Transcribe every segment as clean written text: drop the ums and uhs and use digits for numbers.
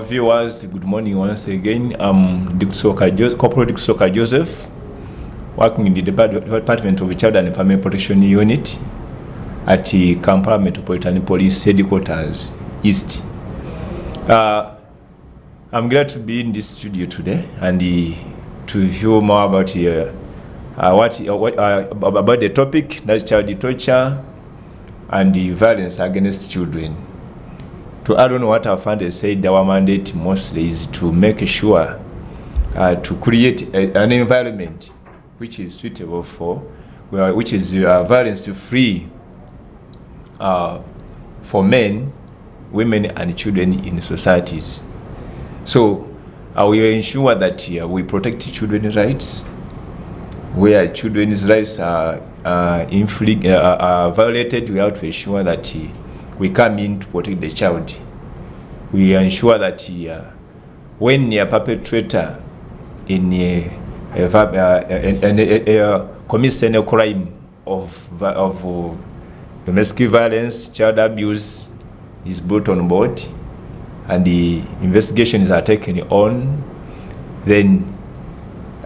Viewers, good morning once again. I'm Corporal Dhikusooka Joseph, working in the Department of Child and Family Protection Unit at the Kampala Metropolitan Police Headquarters East. I'm glad to be in this studio today and to hear more about about the topic, that's child torture and the violence against children. To add on what our founders said, our mandate mostly is to make sure to create an environment which is suitable for, which is violence-free for men, women, and children in societies. So we will ensure that we protect children's rights. Where children's rights are violated, we have to ensure that we come in to protect the child. We ensure that when a perpetrator commits any crime of domestic violence, child abuse, is brought on board, and the investigations are taken on, then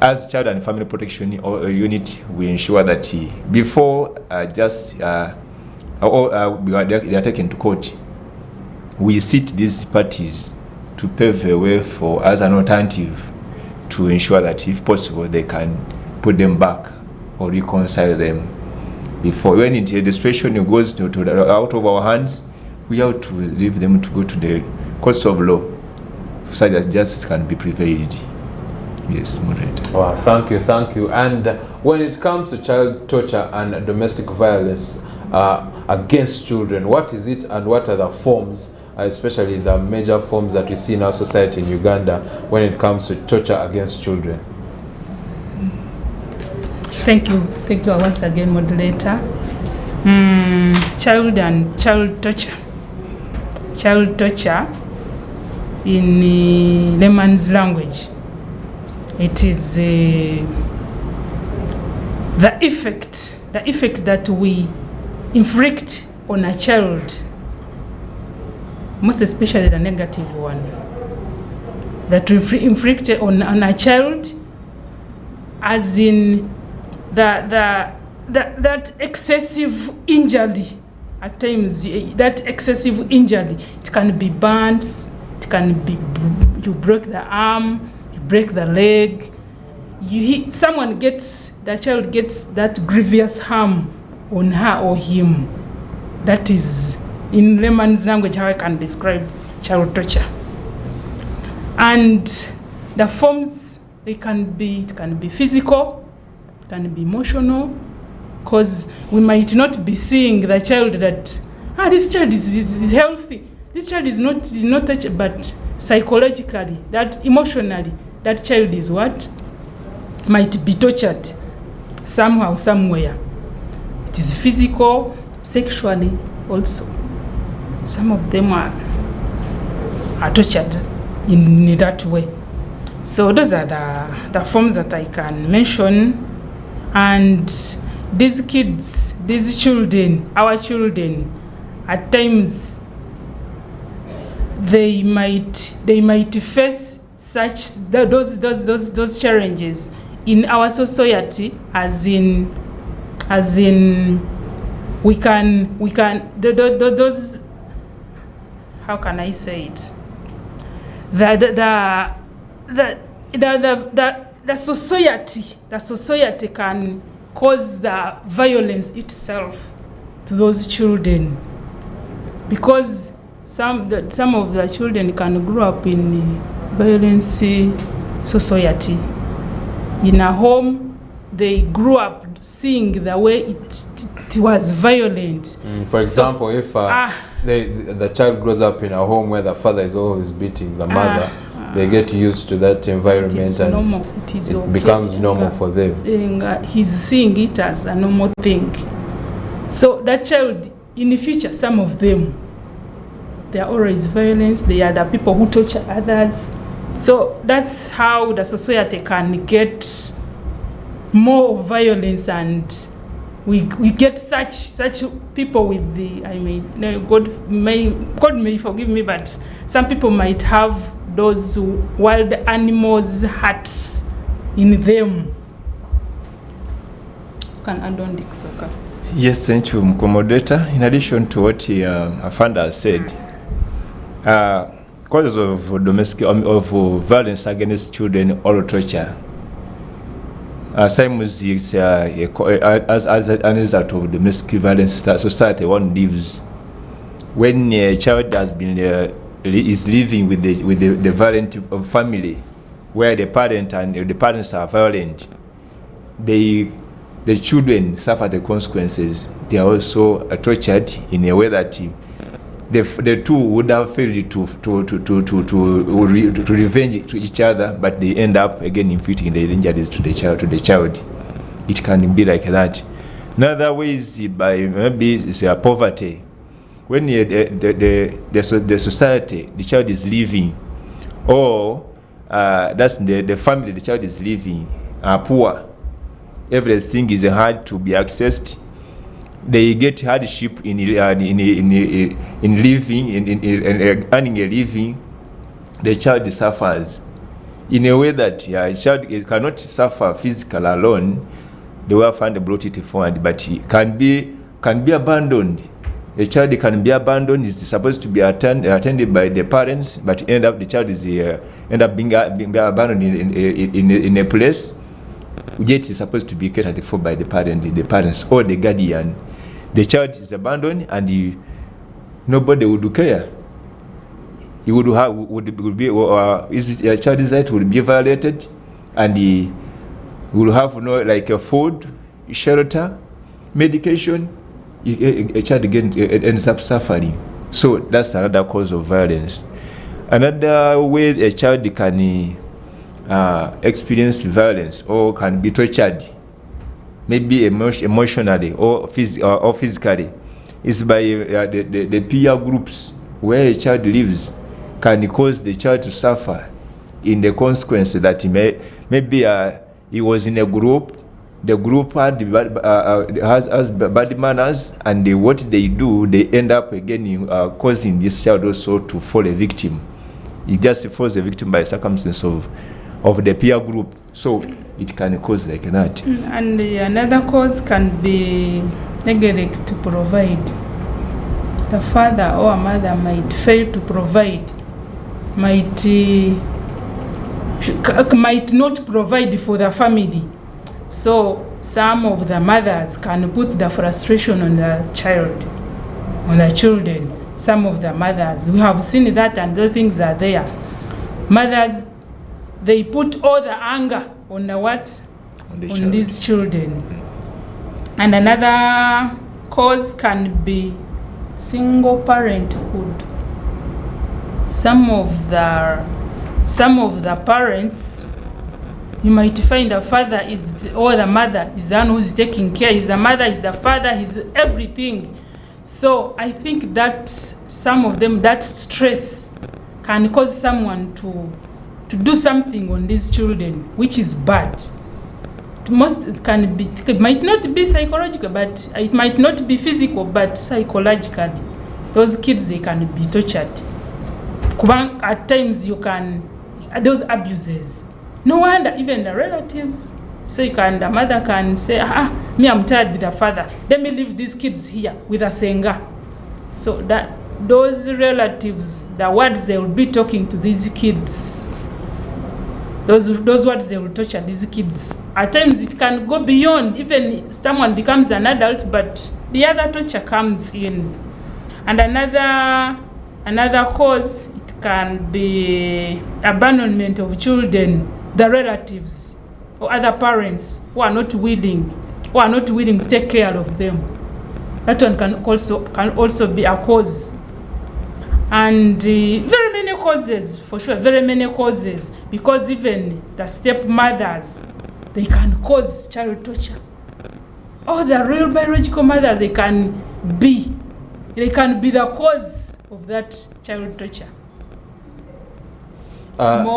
as Child and Family Protection Unit, we ensure that before they are taken to court, we sit these parties to pave a way for as an alternative to ensure that if possible they can put them back or reconcile them. Before when the situation goes out of our hands, we have to leave them to go to the courts of law so that justice can be prevailed. Yes, moderator. Wow, thank you. And when it comes to child torture and domestic violence against children, what is it and what are the forms, especially the major forms that we see in our society in Uganda when it comes to torture against children? Thank you once again, moderator. Child torture in layman's language, it is the effect that we inflict on a child, most especially the negative one, that we inflict on a child, as in that excessive injury. At times, that excessive injury, it can be burns, it can be you break the arm, you break the leg, the child gets that grievous harm on her or him. That is, in layman's language, how I can describe child torture. And the forms, it can be physical, it can be emotional, because we might not be seeing the child that this child is healthy, this child is not touched, but psychologically, that emotionally, that child is what might be tortured somehow, somewhere. It is physical, sexually also. Some of them are tortured in that way. So those are the forms that I can mention. And these kids, these children, our children, at times they might face those challenges in our society, as in we can those, how can I say it, the society can cause the violence itself to those children, because some of the children can grow up in violence society. In a home, they grew up seeing the way it was violent. For example, if the child grows up in a home where the father is always beating the mother, they get used to that environment, and it becomes normal for them. He's seeing it as a normal thing. So that child, in the future, some of them, they are always violent. They are the people who torture others. So that's how the society can get more violence, and we get such people with God may forgive me, but some people might have those wild animals' hearts in them. Can add on Dhikusooka. Yes, thank you, Moderator. In addition to what Afanda has said, causes of domestic of violence against children or torture. Sometimes it's as an result of domestic violence society one lives. When a child has been is living with the violent family, where the parents are violent, the children suffer the consequences. They are also tortured in a way that the two would have failed to revenge to each other, but they end up again inflicting the injuries to the child. It can be like that. Another way is by maybe it's poverty. When the society the child is living, or that's the family the child is living are poor, everything is hard to be accessed. They get hardship in living, in earning a living. The child suffers in a way that a child cannot suffer physical alone. The way Fund brought it forward, but he can be abandoned. A child can be abandoned. Is supposed to be attended by the parents, but the child is end up being abandoned in a place. Yet is supposed to be catered for by the parents or the guardian. The child is abandoned, and nobody would care. He would be his child's right would be violated, and he will have a food, shelter, medication. A child again ends up suffering. So that's another cause of violence. Another way a child can experience violence or can be tortured, maybe emotionally or physically, is by the peer groups where a child lives, can cause the child to suffer in the consequence that maybe he was in a group. The group has bad manners, and what they do, they end up again causing this child also to fall a victim. He just falls a victim by circumstance of the peer group. So it can cause like that. And another cause can be neglect to provide. The father or mother might fail to provide, might not provide for the family. So some of the mothers can put the frustration on the children. Some of the mothers, we have seen that, and those things are there. Mothers, they put all the anger on these children. And another cause can be single parenthood. Some of the parents, you might find the father or the mother is the one who's taking care. Is the mother, is the father, is everything. So I think that some of them, that stress can cause someone to do something on these children, which is bad. It might not be psychological, but it might not be physical, but psychologically. Those kids, they can be tortured. At times those abuses. No wonder even the relatives. So the mother can say, me, I'm tired with the father. Let me leave these kids here with a senga. So that those relatives, the words they will be talking to these kids, those words they will torture these kids. At times it can go beyond, even someone becomes an adult, but the other torture comes in. And another cause, it can be abandonment of children, the relatives or other parents who are not willing to take care of them. That one can also be a cause. And very many causes, for sure, very many causes, because even the stepmothers, they can cause child torture. Or the real biological mother, they can be the cause of that child torture. One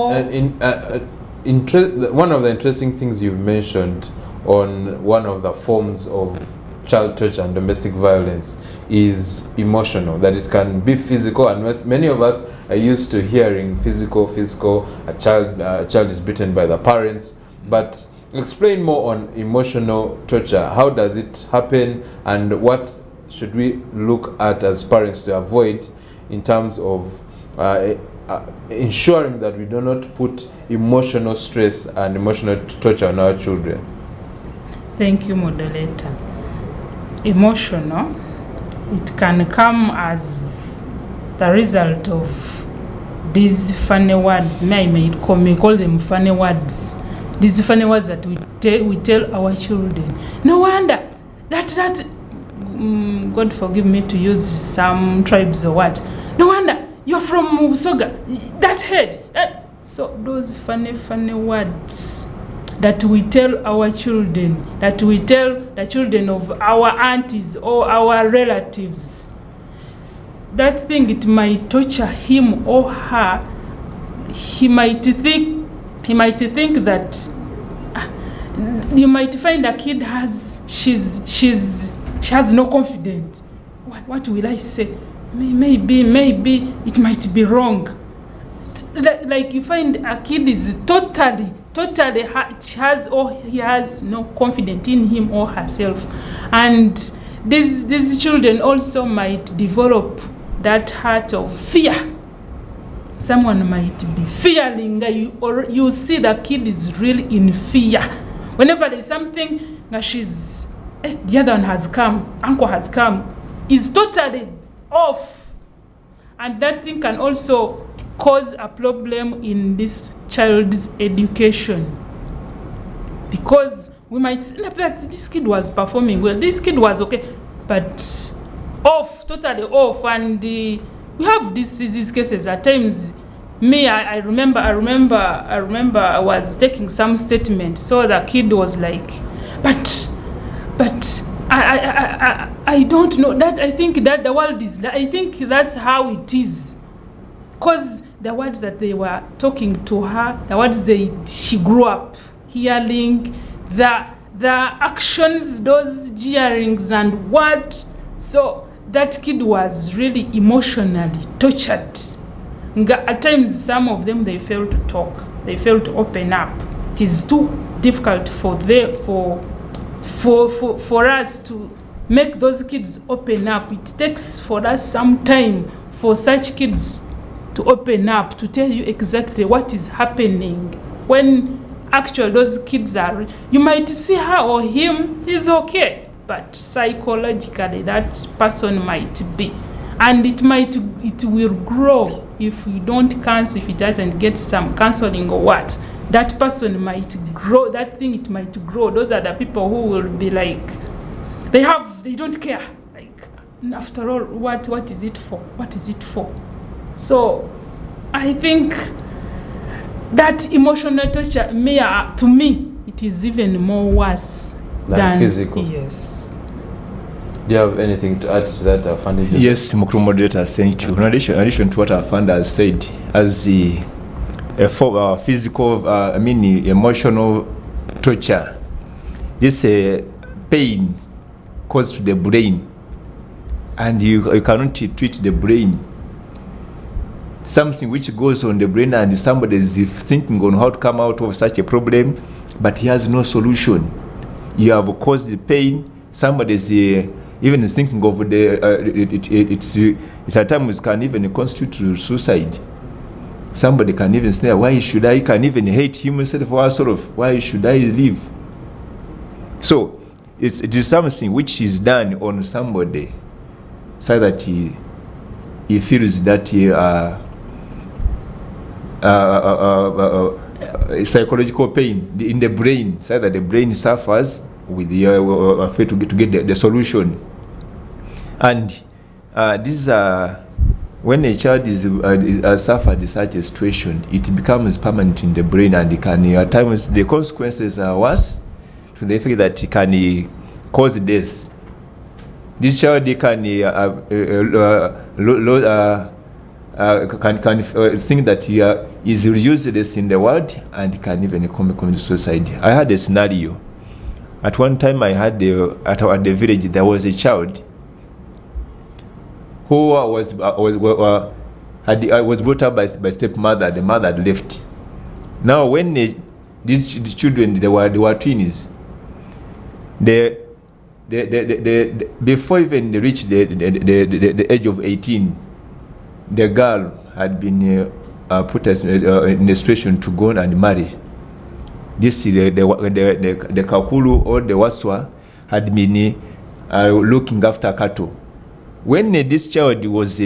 of the interesting things you've mentioned on one of the forms of child torture and domestic violence is emotional, that it can be physical, and many of us used to hearing physical, a child is beaten by the parents, but explain more on emotional torture. How does it happen, and what should we look at as parents to avoid in terms of ensuring that we do not put emotional stress and emotional torture on our children? Thank you, moderator. Emotional, it can come as the result of these funny words. May call them funny words. These funny words that we tell our children. No wonder that God forgive me to use some tribes or what. No wonder you're from Usoga. That head. So those funny words that we tell our children, that we tell the children of our aunties or our relatives, that thing, it might torture him or her. He might think that you might find a kid she has no confidence. What will I say? Maybe it might be wrong. Like you find a kid is totally he has no confidence in him or herself, and these children also might develop that heart of fear. Someone might be fearing, or you see the kid is really in fear. Whenever there's something, she's the other one has come, uncle has come, is totally off, and that thing can also cause a problem in this child's education, because we might say this kid was performing well, this kid was okay, but totally off. And we have these cases at times. I remember I was taking some statement, so the kid was like, but I don't know that. I think that the world is, I think that's how it is, because the words that they were talking to her, the words she grew up hearing, the actions, those jeerings and what. So that kid was really emotionally tortured. At times, some of them, they fail to talk, they fail to open up. It is too difficult for us to make those kids open up. It takes for us some time for such kids to open up, to tell you exactly what is happening. When actually those kids are, you might see her or him, he's okay, but psychologically that person might be, and it will grow if we don't cancel, if it doesn't get some counseling or what. That person might grow, that thing, it might grow. Those are the people who will be like, they don't care, like, after all, what is it for? So I think that emotional torture, to me, it is even more worse than physical. Yes. Do you have anything to add to that, Afande? Yes, Mukuru moderator, thank you. In addition to what Afande has said, as the physical, emotional torture, this pain caused to the brain, and you cannot treat the brain. Something which goes on the brain, and somebody is thinking on how to come out of such a problem, but he has no solution. You have caused the pain. Somebody is even thinking of it's at times can even constitute suicide. Somebody can even say, why should I? Can even hate him instead of why should I live? So it is something which is done on somebody, so that he feels that psychological pain in the brain, so that the brain suffers with afraid to get the solution. And this when a child is suffered such a situation, it becomes permanent in the brain, and it can at times the consequences are worse to the effect that it can cause death. This child can think that he is useless in the world, and can even commit suicide. I had a scenario. At one time, I had at the village, there was a child who was brought up by stepmother. The mother had left. Now, when these children, they were twins. Before even they reached the age of 18, the girl had been put in a situation to go and marry. This the Kakulu or the Waswa had been looking after cattle. When this child was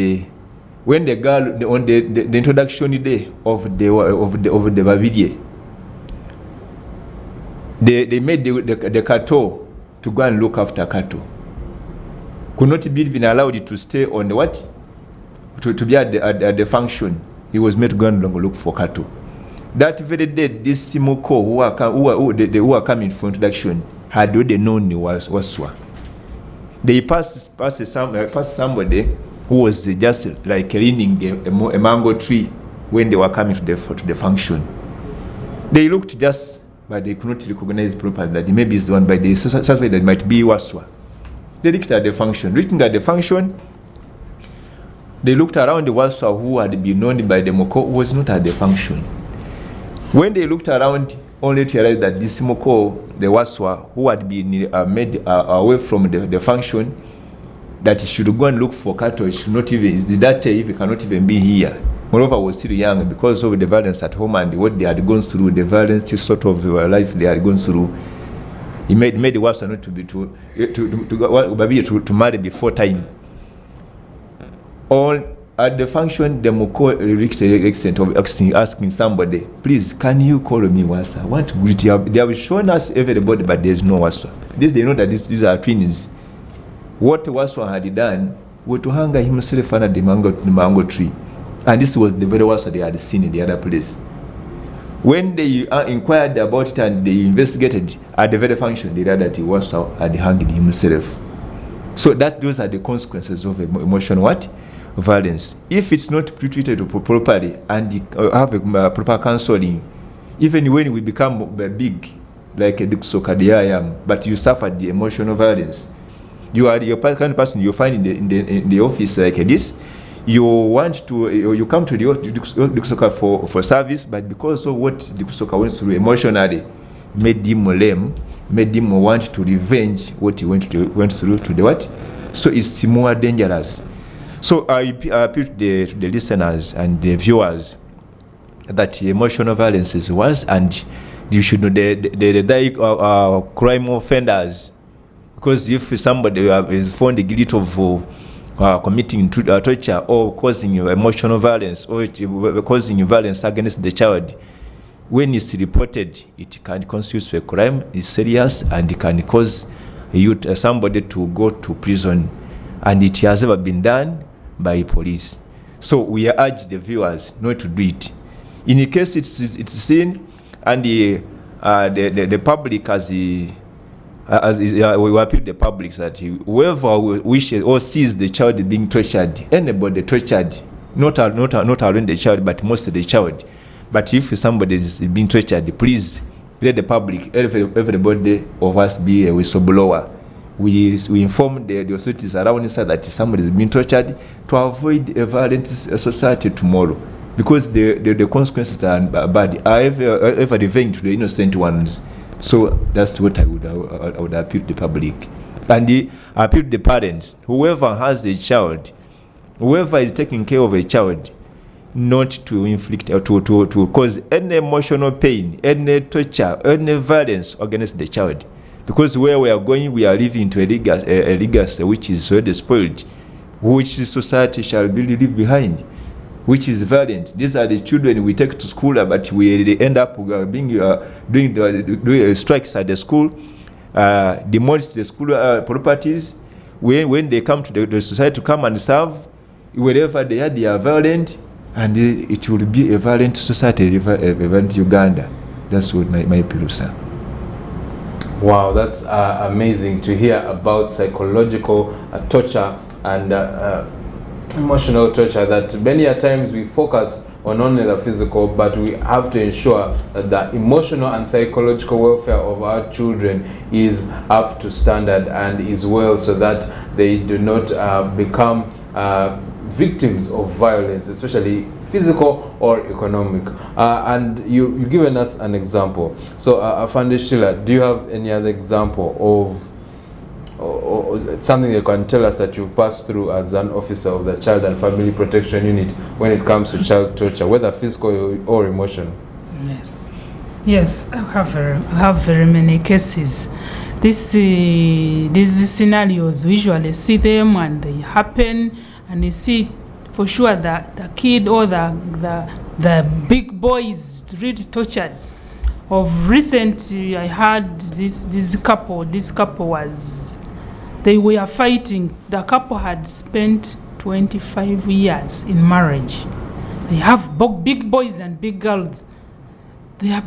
when the girl on the introduction day of the Babidie, they made the cattle to go and look after cattle. Could not be even allowed to stay on the what? To be at the function. He was made to go and look for cattle. That very day, this Simoko who are coming for introduction had already known he was Waswa. They passed somebody who was just like leaning a mango tree when they were coming to the function. They looked just, but they could not recognize properly that maybe it's the one by the suspect that might be Waswa. They looked at the function. Looking at the function, they looked around the Waswa who had been known by the Moko was not at the function. When they looked around, only to realize that this Moko, the Waswa, who had been made away from the function, that he should go and look for cattle, should not even, that day, if he cannot even be here. Moreover, was still young because of the violence at home and what they had gone through, the violence sort of life they had gone through. He made the Waswa not to marry before time. All at the function, the Moko reached the extent of asking somebody, please, can you call me Wasa? What they have shown us everybody, but there's no Waswa. They know that these are twins. What Waswa had done was to hang himself under the mango tree. And this was the very Waswa they had seen in the other place. When they inquired about it and they investigated at the very function, they realized that Waswa had hanged himself. So those are the consequences of emotional what? Violence. If it's not treated properly and have a proper counseling, even when we become big, like a Dhikusooka I am, but you suffered the emotional violence, you are the kind of person you find in the office like this. You come to the Dhikusooka for service, but because of what Dhikusooka went through emotionally, made him lame, made him want to revenge what he went through to the what? So it's more dangerous. So I appeal to the listeners and the viewers that emotional violence is worse, and you should know the crime offenders, because if somebody is found guilty of committing torture or causing emotional violence or causing violence against the child, when it's reported, it can constitute a crime. It's serious and it can cause somebody to go to prison, and it has never been done by police. So we urge the viewers not to do it. In case it's seen and the public we appeal to the public that whoever wishes or sees the child being tortured, anybody tortured, not only the child but mostly the child. But if somebody is being tortured, please let the public, everybody of us be a whistleblower. We inform the authorities around inside that somebody is being tortured to avoid a violent society tomorrow, because the consequences are bad, are ever revenge to the innocent ones. So that's what I would appeal to the public, and I appeal to the parents. Whoever has a child, whoever is taking care of a child, not to inflict or to cause any emotional pain, any torture, any violence against the child. Because where we are going, we are living into a legacy which is already spoiled, which society shall leave behind, which is violent. These are the children we take to school, but we end up doing strikes at the school, demolish the school properties. When they come to the society to come and serve, wherever they are violent, and it will be a violent society, a violent Uganda. That's what my appeal, sir. Wow, that's amazing to hear about psychological torture and emotional torture, that many a times we focus on only the physical, but we have to ensure that the emotional and psychological welfare of our children is up to standard and is well, so that they do not become victims of violence, especially physical or economic. And you've given us an example. So, Afande Sheilla, do you have any other example of or something you can tell us that you've passed through as an officer of the Child and Family Protection Unit when it comes to child torture, whether physical or emotional? Yes, I have very many cases. These scenarios, we usually see them and they happen, and you see for sure that the kid or the big boy is really tortured. Of recent, I heard this couple. This couple they were fighting. The couple had spent 25 years in marriage. They have big boys and big girls. Their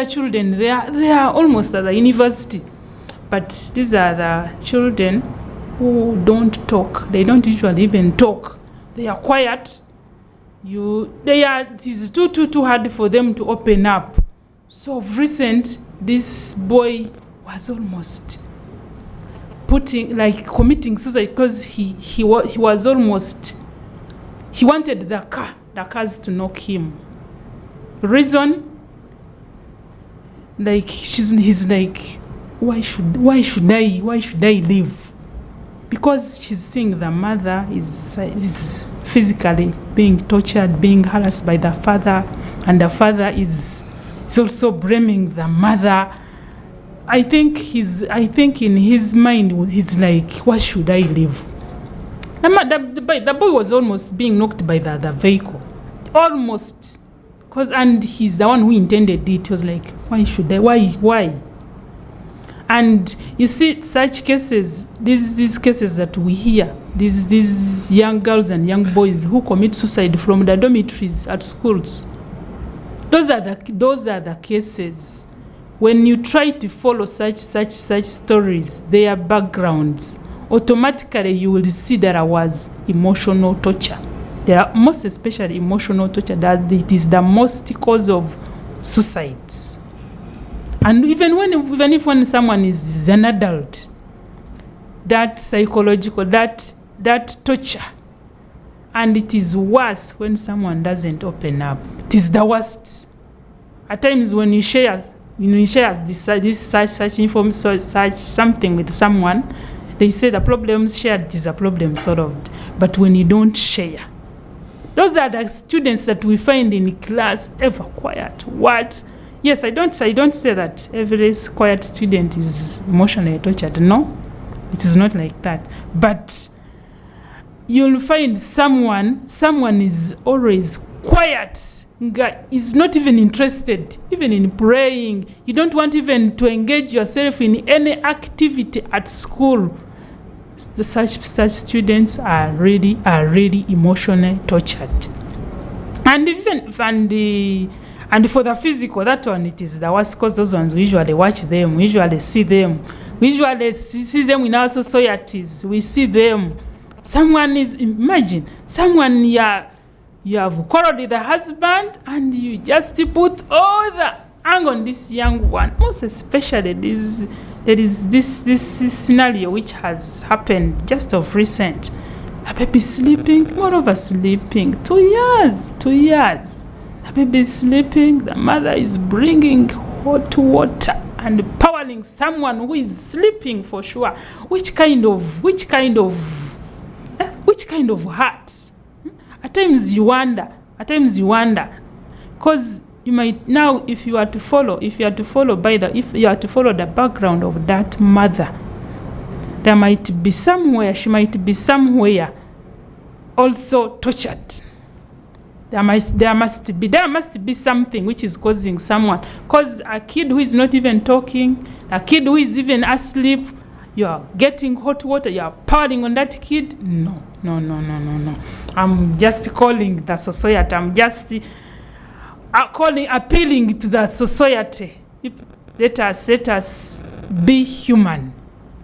children. They are almost at the university, but these are the children who don't talk. They don't usually even talk. They are quiet. It is too hard for them to open up. So of recent, this boy was almost committing suicide because he was almost, he wanted the cars to knock him. Reason, he's like, why should I live? Because she's seeing the mother is physically being tortured, being harassed by the father, and the father is also blaming the mother. I think in his mind he's like, why should I live? The boy was almost being knocked by the vehicle, almost, and he's the one who intended it. He was like, why should I? Why? And you see such cases, these cases that we hear, these young girls and young boys who commit suicide from the dormitories at schools. Those are the cases. When you try to follow such stories, their backgrounds, automatically you will see there was emotional torture. There are most especially emotional torture, that it is the most cause of suicides. And even if when someone is an adult, that psychological, that torture, and it is worse when someone doesn't open up. It is the worst. At times when you share such information, such something with someone, they say the problem shared is a problem solved. But when you don't share, those are the students that we find in class ever quiet. What? Yes, I don't say that every quiet student is emotionally tortured. No, it is not like that. But you'll find someone is always quiet, is not even interested, even in praying. You don't want even to engage yourself in any activity at school. Such students are really emotionally tortured. And for the physical, that one, it is the worst, because those ones we usually watch them, we usually see them. We usually see them in our societies. We see them. Imagine someone you have quarreled with the husband and you just put all the anger on this young one. Most especially there is this scenario which has happened just of recent. The baby sleeping, moreover sleeping, 2 years. The baby is sleeping, the mother is bringing hot water and powering someone who is sleeping for sure. Which kind of heart? At times you wonder, because you might now, if you are to follow the background of that mother, she might be somewhere also tortured. There must be something which is causing someone. Because a kid who is not even talking, a kid who is even asleep, you are getting hot water, you are pouring on that kid. No. I'm just calling the society. I'm just appealing to the society. Let us be human.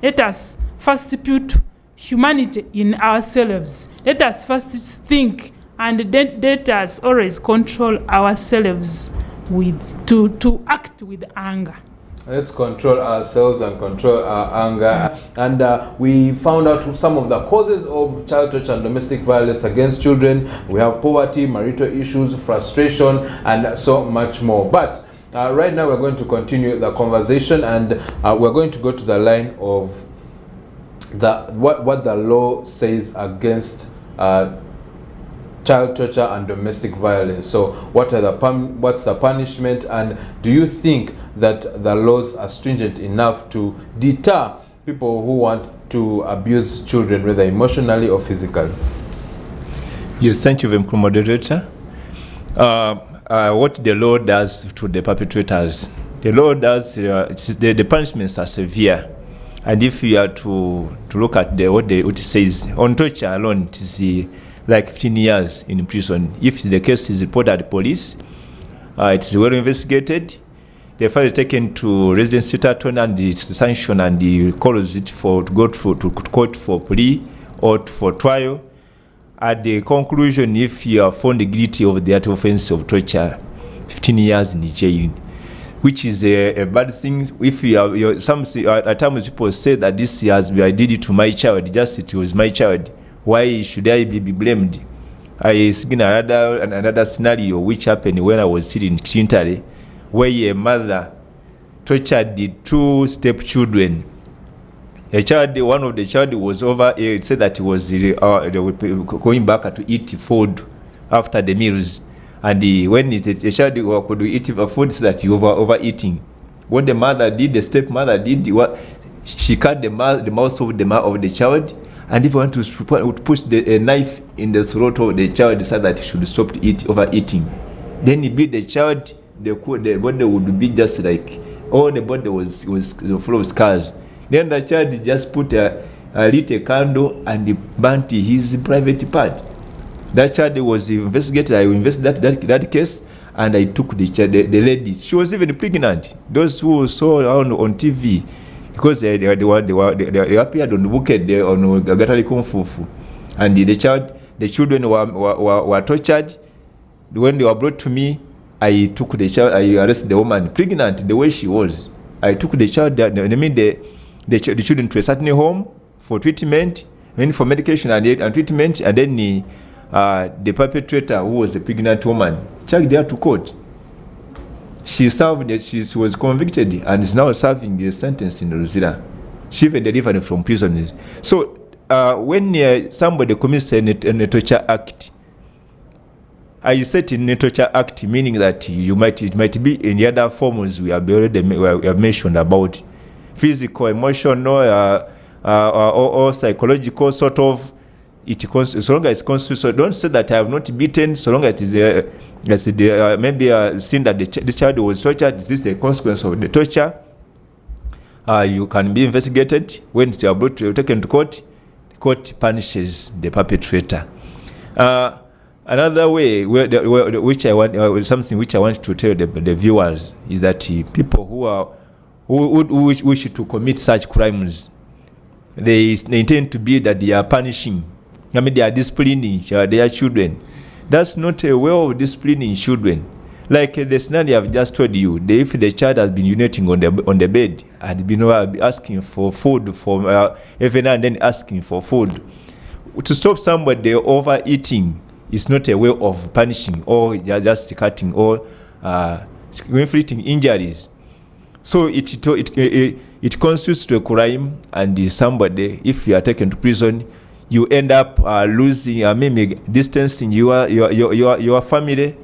Let us first put humanity in ourselves. Let us first think, and let us always control ourselves to act with anger. Let's control ourselves and control our anger. And we found out some of the causes of child torture and domestic violence against children. We have poverty, marital issues, frustration, and so much more. But right now we're going to continue the conversation, and we're going to go to the line of what the law says against child torture and domestic violence. So what's the punishment, and do you think that the laws are stringent enough to deter people who want to abuse children, whether emotionally or physically? Yes, thank you very much, moderator. What the law does to the perpetrators, the law does, the punishments are severe. And if you are to look at what it says, on torture alone, it is like 15 years in prison. If the case is reported at the police, it is well investigated. The file is taken to residence attorney and it's sanctioned, and he calls it to go to court for plea or for trial. At the conclusion, if you are found guilty of the offense of torture, 15 years in jail, which is a bad thing. If you are, at times people say that this has I did it to my child, just it was my child. Why should I be blamed? I seen another scenario which happened when I was sitting in Kitintale, where a mother tortured the 2 stepchildren. One of the child was over. It said that he was going back to eat food after the meals, and when the child could eat food, so that he overeating. What the mother did, the stepmother did, she cut the mouth of the child. And if you want to push a knife in the throat of the child so that he should stop overeating, then he beat the child. The body would be just like, all the body was full of scars. Then the child just put lit a candle and he burnt his private part. That child was investigated. I investigated that case, and I took the lady. She was even pregnant. Those who saw her on TV, because they appeared on the wicked on Gatali Kumfufu, and the children were tortured. When they were brought to me, I took the child. I arrested the woman pregnant the way she was. I took the child. The children to a certain home for treatment, and for medication and treatment, and then the perpetrator, who was a pregnant woman, charged her to court. She was convicted and is now serving a sentence in Rosira. She even delivered from prisons. So when somebody commits a torture act, I said in a torture act, meaning that it might be in the other forms we have mentioned about physical, emotional, or psychological sort of. So long as it's constituted, so don't say that I have not beaten. So long as it is maybe seen that this child was tortured, is this a consequence of the torture? You can be investigated. When you are taken to court, the court punishes the perpetrator. Another way, something which I want to tell the viewers is that people who wish to commit such crimes, they intend to be that they are punishing. They are disciplining their children. That's not a way of disciplining children. Like the scenario I've just told you, if the child has been urinating on the bed and been asking for food, every now and then asking for food, to stop somebody overeating is not a way of punishing or just cutting or inflicting injuries. So it constitutes to a crime, and somebody, if you are taken to prison, you end up losing, maybe distancing your family.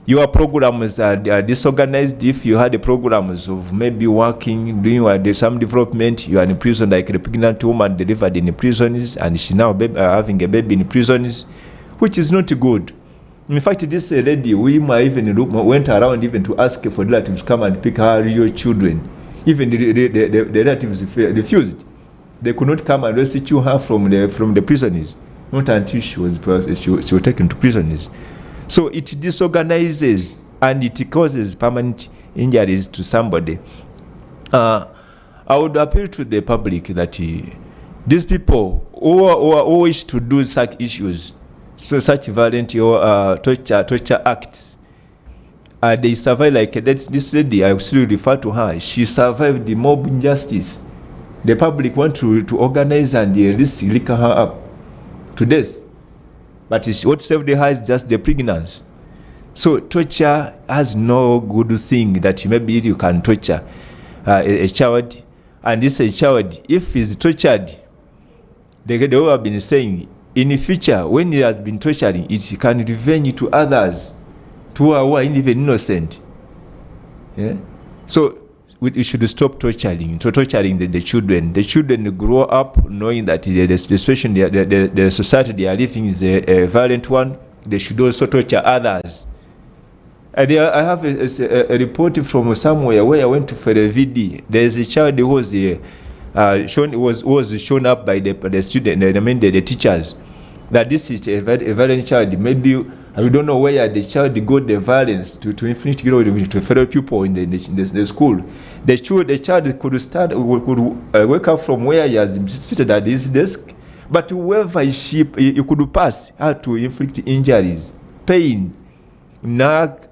Your programs are disorganized. If you had the programs of maybe working, doing some development, you are in prison, like a pregnant woman delivered in prisons, and she now having a baby in prisons, which is not good. In fact, this lady, we might even went around even to ask for relatives to come and pick her real children. Even the relatives refused. They could not come and rescue her from the prisoners, not until she was taken to prisoners. So it disorganizes and it causes permanent injuries to somebody. I would appeal to the public that these people who wish to do such issues, so such violent or torture acts, they survive, like this lady, I still refer to her, she survived the mob injustice. The public want to organize and this liquor her up to death. But what saved her is just the pregnancy. So torture has no good thing that maybe you can torture a child. And this a child, if he's tortured, they have been saying, in the future, when he has been torturing, it can revenge to others who are even innocent. Yeah? So we should stop torturing the children. The children grow up knowing that the situation, the society they are living is a violent one. They should also torture others. And I have a report from somewhere where I went for a VD. There's a child who was shown up by the student, the teachers, that this is a violent child. Maybe we don't know where the child got the violence to inflict to fellow people in the school. The child could wake up from where he has seated at his desk, but whoever he could pass had to inflict injuries, pain, knock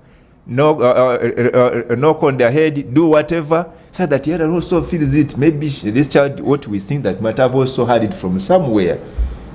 on their head, do whatever, so that the other also feels it. Maybe this child, what we think that might have also had it from somewhere.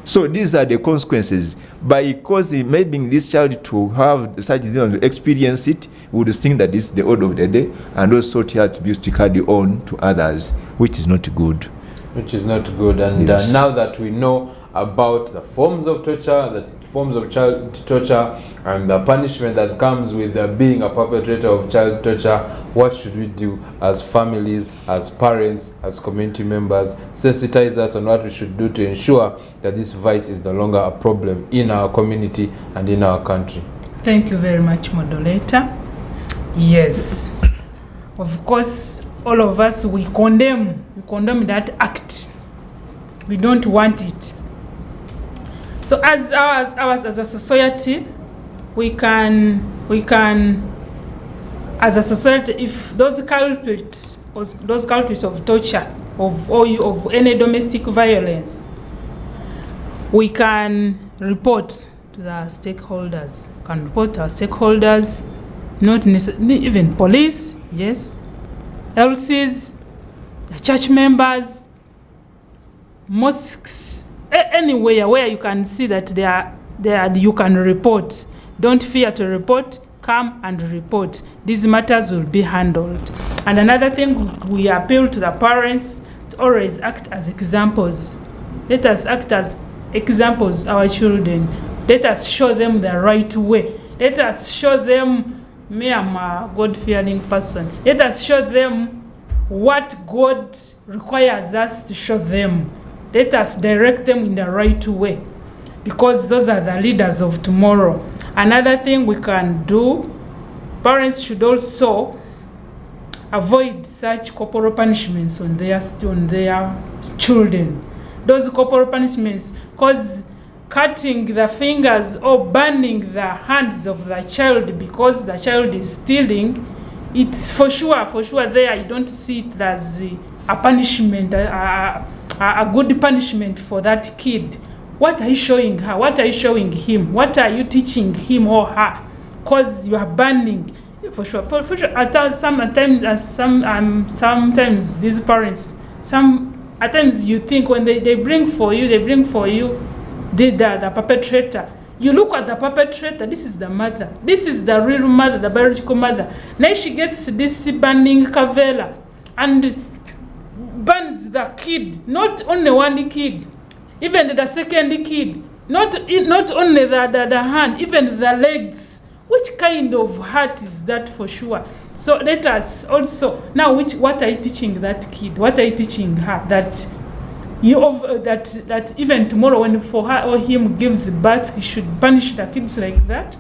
So these are the consequences. By causing maybe this child to have such experience it, we would think that this is the order of the day, and also to have to be to carry on to others, which is not good. Which is not good. And Yes. Now that we know about the forms of torture, the forms of child torture, and the punishment that comes with being a perpetrator of child torture, what should we do as families, as parents, as community members? Sensitize us on what we should do to ensure that this vice is no longer a problem in our community and in our country. Thank you very much, moderator. Yes, of course, all of us, we condemn that act. We don't want it. So as a society, we can as a society, if those culprits of torture, of any domestic violence, we can report to the stakeholders. Can report to our stakeholders, not necessarily even police, yes, LCs, the church members, mosques, anywhere where you can see that there you can report. Don't fear to report. Come and report. These matters will be handled. And another thing, we appeal to the parents to always act as examples. Let us act as examples, our children. Let us show them the right way. Let us show them, me, I'm a God-fearing person. Let us show them what God requires us to show them. Let us direct them in the right way, because those are the leaders of tomorrow. Another thing we can do, parents should also avoid such corporal punishments on their children. Those corporal punishments, because cutting the fingers or burning the hands of the child because the child is stealing, it's for sure there you don't see it as a punishment, a good punishment for that kid. What are you showing her? What are you showing him? What are you teaching him or her? Because you are burning. For sure. Sometimes these parents, at times you think when they bring for you the perpetrator. You look at the perpetrator, this is the mother. This is the real mother, the biological mother. Now she gets this burning kavela and burns the kid, not only one kid, even the second kid, not only the hand, even the legs. Which kind of heart is that for sure? So let us also, now what are you teaching that kid? What are you teaching her? That even tomorrow when for her or him gives birth, he should punish the kids like that?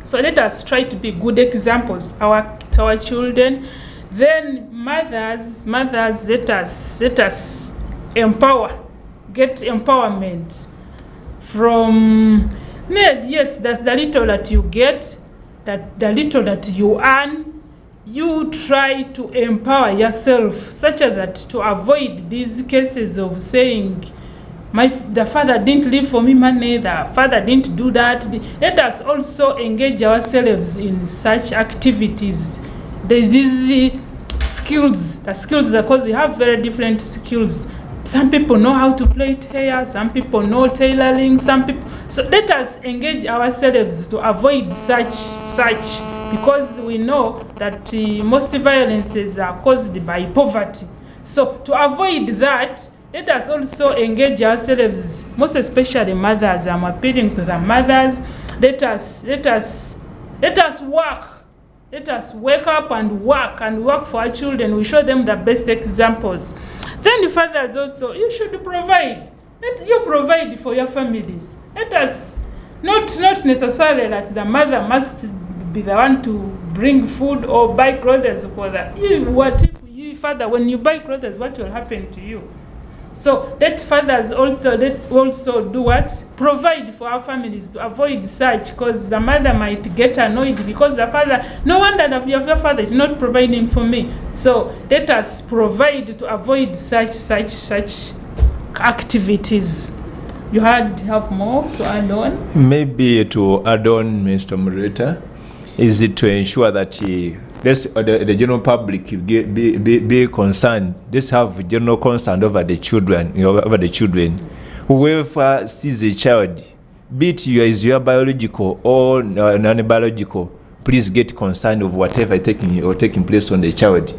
So let us try to be good examples to our children. Then mothers, let us empower, get empowerment from, yes, that's the little that you get, that the little that you earn, you try to empower yourself such that to avoid these cases of saying the father didn't leave for me money, the father didn't do that. Let us also engage ourselves in such activities. There's these skills, because we have very different skills. Some people know how to plait hair, some people know tailoring, some people. So let us engage ourselves to avoid such, because we know that most violences are caused by poverty. So to avoid that, let us also engage ourselves, most especially mothers. I'm appealing to the mothers. Let us work. Let us wake up and work for our children. We show them the best examples. Then the fathers also, you should provide. You provide for your families. Let us not necessarily that the mother must be the one to bring food or buy clothes for that. What if you father, when you buy clothes, what will happen to you? So let fathers also do what? Provide for our families to avoid such, because the mother might get annoyed because the father, no wonder that your father is not providing for me. So let us provide to avoid such activities. You have more to add on? Maybe to add on, Mr. Moderator, is it to ensure that the general public be concerned. Let's have general concern over the children. Whoever sees a child, be it your biological or non-biological, please get concerned of whatever taking place on the child.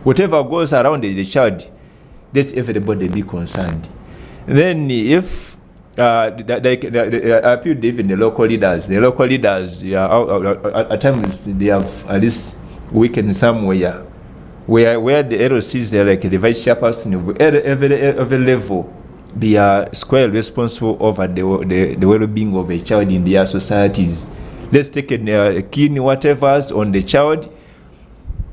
Whatever goes around the child, let everybody be concerned. Then if I appeal even the local leaders, at times they have at least weekend somewhere where the LOCs are like the vice chairperson of every level, they are squarely responsible over the well-being of a child in their societies. Let's take a keen whatever's on the child.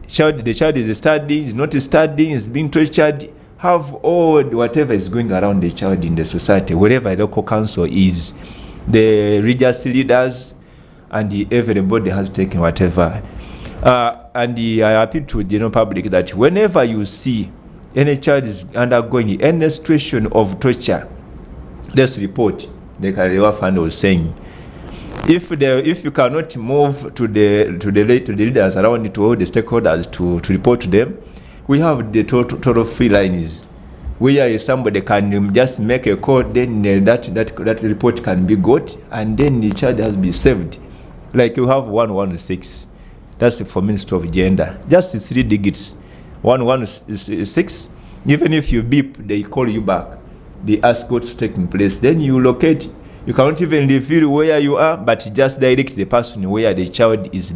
The child is studying, is not studying, is being tortured. Have all whatever is going around the child in the society, wherever the local council is, the religious leaders, and everybody has taken whatever. And I appeal to the general public that whenever you see any child is undergoing any situation of torture, let's report. The Karewa Fund was saying, if you cannot move to the leaders around it, to all the stakeholders to report to them, we have the total free lines where somebody can just make a call, then that report can be got, and then the child has been saved. Like you have 116. That's for Ministry of Gender. Just 3 digits. 116. Even if you beep, they call you back. They ask what's taking place. Then you locate. You cannot even reveal where you are, but just direct the person where the child is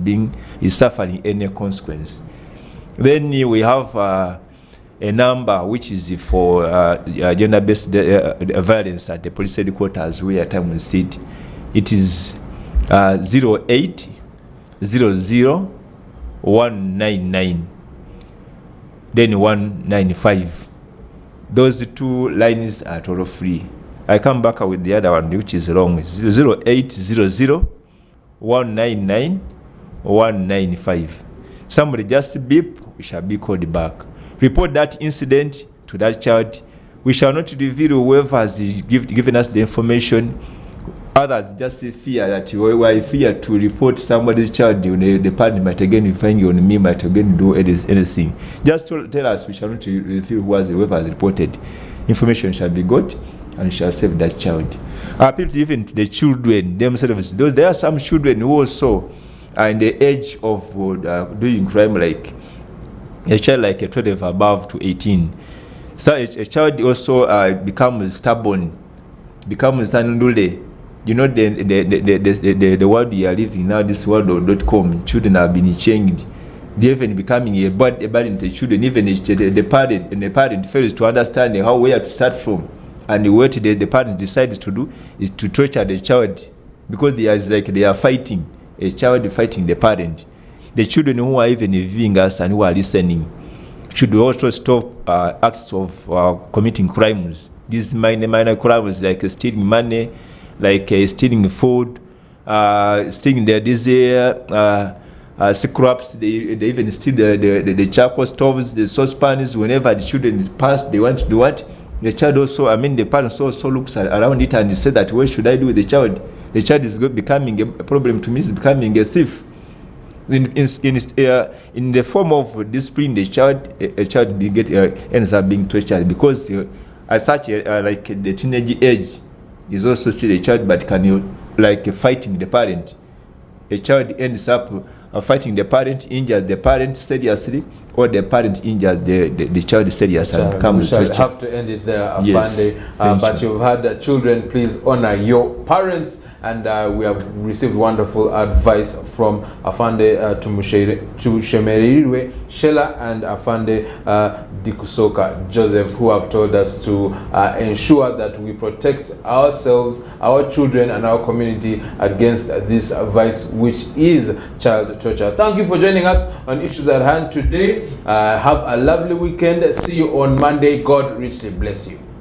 suffering any consequence. Then we have a number which is for gender-based violence at the police headquarters where at time we sit. It is 0800 199, then 195. Those 2 lines are total free. I come back with the other one which is wrong. It's 0800 199 195. Somebody just beep, we shall be called back. Report that incident to that child. We shall not reveal whoever has given us the information. Others just fear that we fear to report somebody's child. The parent might again find you on me, might again do anything. Just tell us, we shall not reveal whoever has reported. Information shall be got and shall save that child. I appeal to even to the children themselves. There are some children who also are in the age of doing crime, like a child like a 12 above to 18. So a child also becomes stubborn, becomes unruly. You know, the world we are living now, this world.com, children have been changed. They even becoming a burden to children. Even the parent fails to understand where to start from. And what the parent decides to do is to torture the child, because they are fighting, a child fighting the parent. The children who are even viewing us and who are listening should also stop acts of committing crimes. These minor crimes like stealing money, like stealing food, stealing scraps. They even steal the charcoal stoves, the saucepans. Whenever the children pass, they want to do what? the child also, I mean, the parents also looks around it and say that, what should I do with the child? The child is becoming a problem to me, is becoming a thief. In the form of discipline, the child, a child ends up being tortured because as such, like the teenage age is also still a child, but can you like fighting the parent? A child ends up fighting the parent, injures the parent seriously, or the parent injures the child seriously. We shall have to end it there, Afande. Yes, but you've had children, please honor your parents. And we have received wonderful advice from Afande Tushemereirwe Sheilla and Afande Dhikusooka Joseph, who have told us to ensure that we protect ourselves, our children, and our community against this vice, which is child torture. Thank you for joining us on Issues at Hand today. Have a lovely weekend. See you on Monday. God richly bless you.